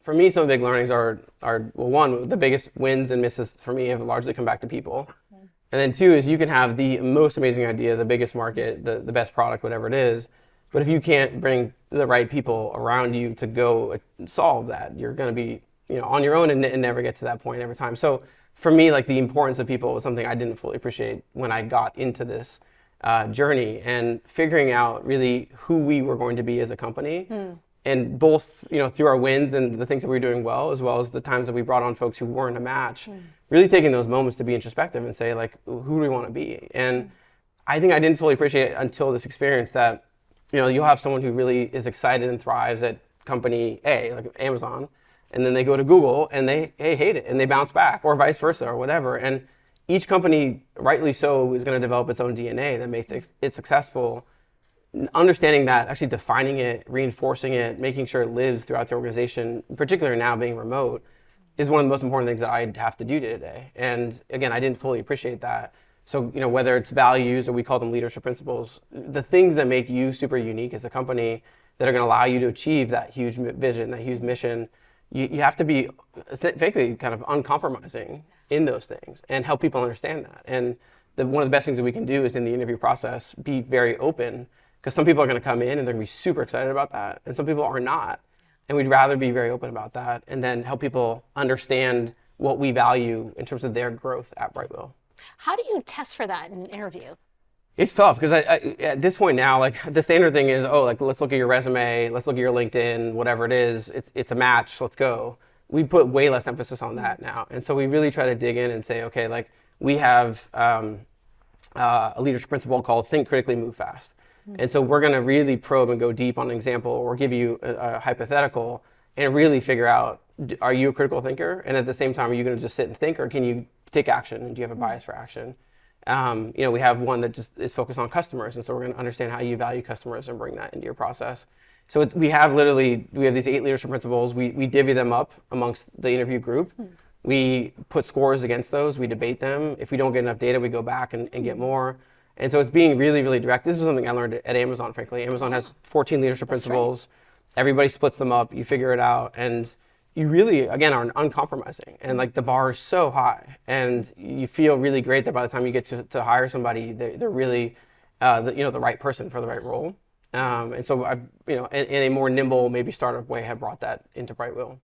For me, some of the big learnings are well, one, the biggest wins and misses for me have largely come back to people. And then two is you can have the most amazing idea, the biggest market, the best product, whatever it is. But if you can't bring the right people around you to go solve that, you're going to be, on your own and never get to that point every time. So for me, like the importance of people was something I didn't fully appreciate when I got into this journey, and figuring out really who we were going to be as a company. And both, through our wins and the things that we were doing well, as well as the times that we brought on folks who weren't a match, really taking those moments to be introspective and say, like, who do we want to be? And I think I didn't fully appreciate it until this experience that, you'll have someone who really is excited and thrives at company A, like Amazon, and then they go to Google and they hate it and they bounce back, or vice versa, or whatever. And each company, rightly so, is going to develop its own DNA that makes it successful. Understanding that, actually defining it, reinforcing it, making sure it lives throughout the organization, particularly now being remote, is one of the most important things that I have to do today. And again, I didn't fully appreciate that. So, whether it's values or we call them leadership principles, the things that make you super unique as a company that are going to allow you to achieve that huge vision, that huge mission, you have to be frankly kind of uncompromising in those things and help people understand that. And one of the best things that we can do is in the interview process, be very open, because some people are going to come in and they're going to be super excited about that, and some people are not. And we'd rather be very open about that and then help people understand what we value in terms of their growth at brightwheel. How do you test for that in an interview? It's tough because at this point now, like the standard thing is, let's look at your resume, let's look at your LinkedIn, whatever it is, it's a match, let's go. We put way less emphasis on that now. And so we really try to dig in and say, okay, like we have a leadership principle called think critically, move fast. And so we're going to really probe and go deep on an example or give you a hypothetical and really figure out, are you a critical thinker? And at the same time, are you going to just sit and think, or can you take action? And do you have a bias for action? We have one that just is focused on customers. And so we're going to understand how you value customers and bring that into your process. So we have these 8 leadership principles. We divvy them up amongst the interview group. We put scores against those. We debate them. If we don't get enough data, we go back and get more. And so it's being really, really direct. This is something I learned at Amazon, frankly. Amazon has 14 leadership principles. Right. Everybody splits them up. You figure it out. And you really, again, are uncompromising. And like the bar is so high. And you feel really great that by the time you get to hire somebody, they're really the right person for the right role. And so I've, in a more nimble, maybe startup way, have brought that into brightwheel.